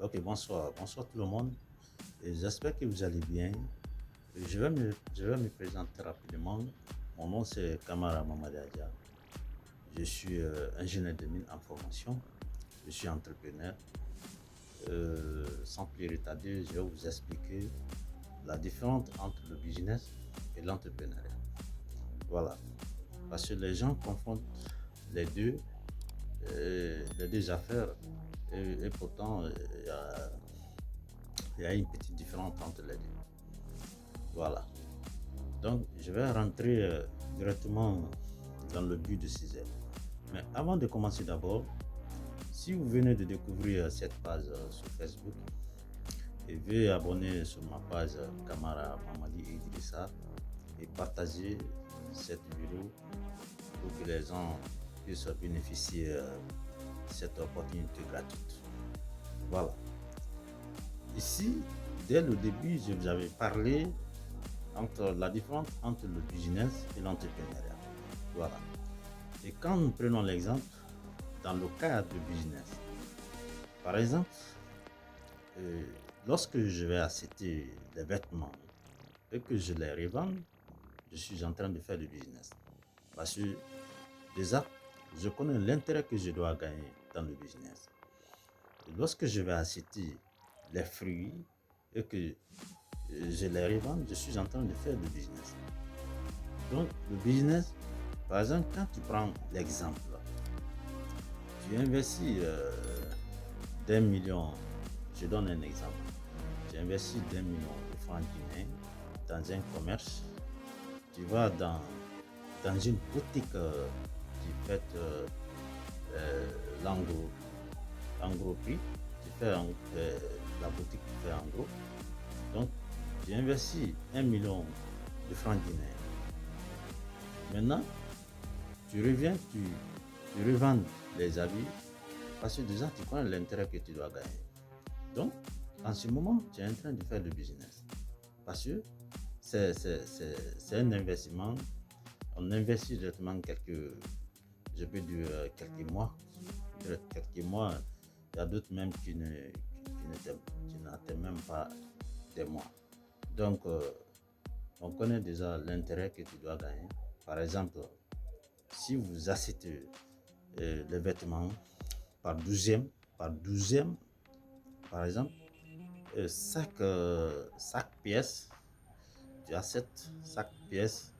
Ok, bonsoir tout le monde. Et j'espère que vous allez bien. Je vais me présenter rapidement. Mon nom c'est Kamara Mamadadia. Je suis ingénieur de mine en formation. Je suis entrepreneur. Sans plus retarder, je vais vous expliquer la différence entre le business et l'entrepreneuriat. Voilà. Parce que les gens confondent les deux, les deux affaires. Et pourtant, il y a une petite différence entre les deux. Voilà. Donc, je vais rentrer directement dans le but de ces aides. Mais avant de commencer d'abord, si vous venez de découvrir cette page sur Facebook, et veuillez abonner sur ma page Kamara Mamadi Idrissa et partager cette vidéo pour que les gens puissent bénéficier de cette opportunité gratuite. Voilà. Ici, dès le début, je vous avais parlé entre la différence entre le business et l'entrepreneuriat. Voilà. Et quand nous prenons l'exemple dans le cadre du business, par exemple, euh, lorsque je vais acheter des vêtements et que je les revends, je suis en train de faire du business. Parce que déjà, je connais l'intérêt que je dois gagner dans le business. Et lorsque je vais acheter les fruits et que je les revends, je suis en train de faire du business. Donc, le business, par exemple, quand tu prends l'exemple, tu investis d'un million, je donne un exemple, tu investis d'un million de francs guinéens dans un commerce, tu vas dans une boutique qui fait l'engros, l'engros prix, tu fais la boutique qui fait en gros, donc tu investis un million de francs guinéens. Maintenant, tu reviens, tu revends les habits parce que déjà tu connais l'intérêt que tu dois gagner. Donc, en ce moment, tu es en train de faire le business. Parce que c'est un investissement. On investit directement je peux dire quelques mois. Quelques mois, il y a d'autres même qui n'atteignent même pas des mois. Donc, on connaît déjà l'intérêt que tu dois gagner. Par exemple, si vous achetez les vêtements par douzième, par exemple, chaque pièce, tu achètes chaque pièce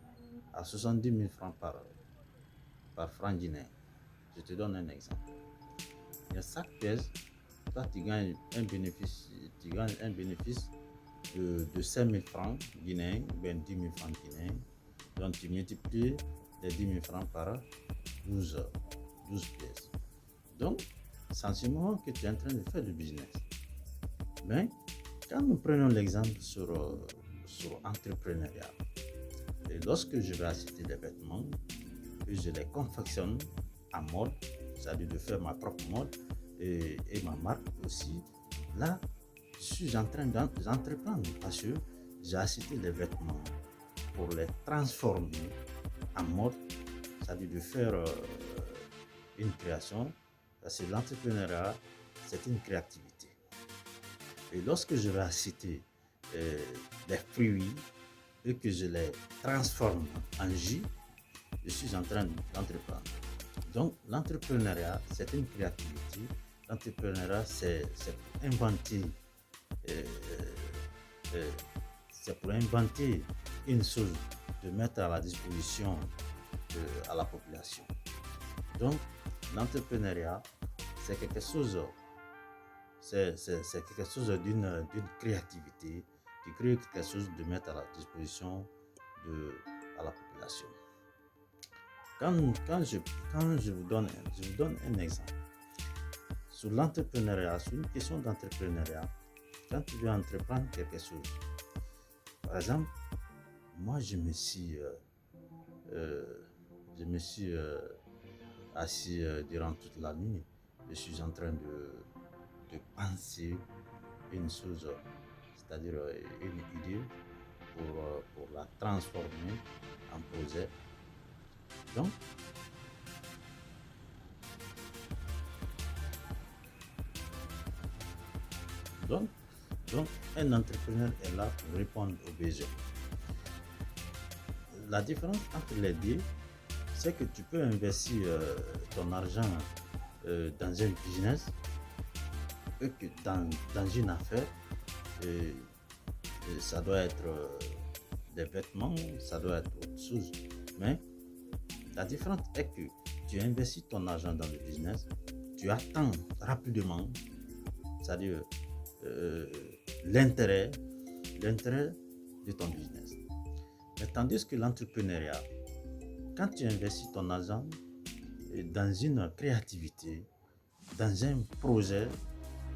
à 70 000 francs par franc guinéen. Je te donne un exemple. Et chaque pièce, toi, tu gagnes un bénéfice de 5 000 francs guinéens ou bien 10 000 francs guinéens. Donc, tu multiplies les 10 000 francs par 12 pièces. Donc, c'est en ce moment que tu es en train de faire du business. Mais, quand nous prenons l'exemple sur l'entrepreneuriat, et lorsque je vais acheter des vêtements, et je les confectionne à mode, c'est-à-dire de faire ma propre mode et ma marque aussi, là, je suis en train d'entreprendre parce que j'ai acheté des vêtements pour les transformer en mode, c'est-à-dire de faire une création, parce que l'entrepreneuriat, c'est une créativité. Et lorsque je vais acheter euh, des fruits et que je les transforme en jus, je suis en train d'entreprendre. Donc, l'entrepreneuriat, c'est une créativité. L'entrepreneuriat, c'est pour inventer, euh, euh, c'est pour inventer une chose, de mettre à la disposition à la population. Donc, l'entrepreneuriat, c'est quelque chose, c'est quelque chose d'une créativité, de créer quelque chose de mettre à la disposition à la population. Quand je vous donne un exemple. Sur l'entrepreneuriat, sur une question d'entrepreneuriat, quand tu veux entreprendre quelque chose, par exemple, moi je me suis assis durant toute la nuit, je suis en train de penser une chose, c'est-à-dire une idée pour la transformer en projet. Donc, Donc, donc, un entrepreneur est là pour répondre aux besoins. La différence entre les deux, c'est que tu peux investir ton argent dans un business et que dans une affaire, ça doit être des vêtements, ça doit être autre chose. Mais la différence est que tu investis ton argent dans le business, tu attends rapidement, c'est-à-dire euh, l'intérêt, l'intérêt de ton business. Mais tandis que l'entrepreneuriat, quand tu investis ton argent dans une créativité, dans un projet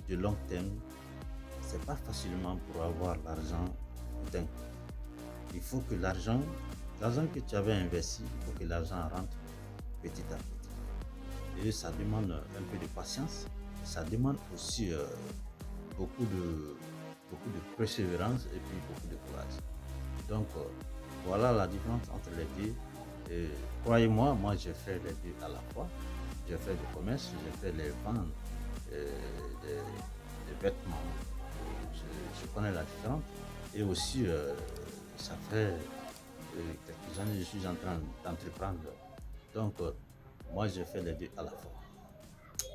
de long terme, c'est pas facilement pour avoir l'argent d'un coup. Il faut que l'argent que tu avais investi, il faut que l'argent rentre petit à petit. Et ça demande un peu de patience, ça demande aussi beaucoup de, beaucoup de persévérance et puis beaucoup de courage. Donc voilà la différence entre les deux. Et croyez-moi, moi j'ai fait les deux à la fois. J'ai fait du commerce, j'ai fait les ventes des vêtements. Je connais la différence. Et aussi, ça fait quelques années que je suis en train d'entreprendre. Donc, moi j'ai fait les deux à la fois.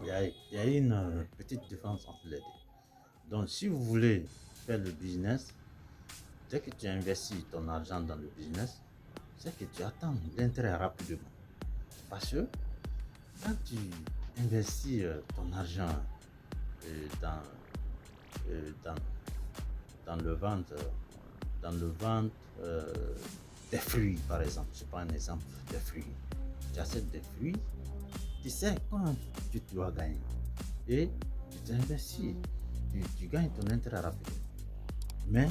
Il y a une petite différence entre les deux. Donc, si vous voulez faire le business, dès que tu investis ton argent dans le business, c'est que tu attends l'intérêt rapidement. Parce que quand tu investis ton argent dans, dans, dans le vente, euh, des fruits, par exemple, je prends un exemple des fruits. Tu achètes des fruits, tu sais quand tu dois gagner. Et tu investis, tu gagnes ton intérêt rapidement. Mais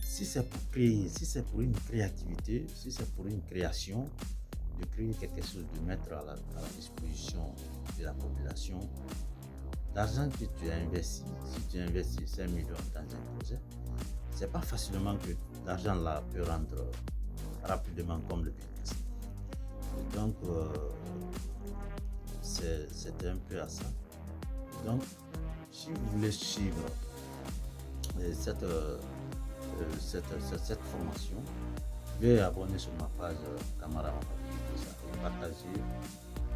si c'est pour créer, si c'est pour une créativité, si c'est pour une création, de créer quelque chose, de mettre à la disposition de la population, l'argent que tu as investi, si tu investis 5 millions dans un projet, c'est pas facilement que l'argent là peut rendre rapidement comme le business. Et donc, c'était un peu à ça. Donc, si vous voulez suivre cette, cette formation, veuillez abonner sur ma page Camara et partager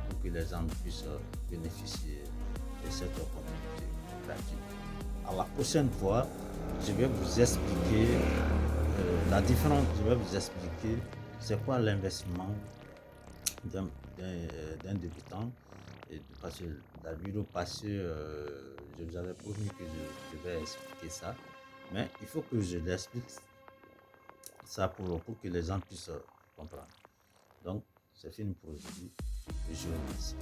pour que les gens puissent bénéficier de cette opportunité gratuite. À la prochaine fois, je vais vous expliquer la différence, je vais vous expliquer c'est quoi l'investissement d'un débutant. Et parce que la vidéo passée, je vous avais promis que je vais expliquer ça. Mais il faut que je l'explique ça pour que les gens puissent comprendre. Donc, c'est fini pour aujourd'hui. Je vous remercie.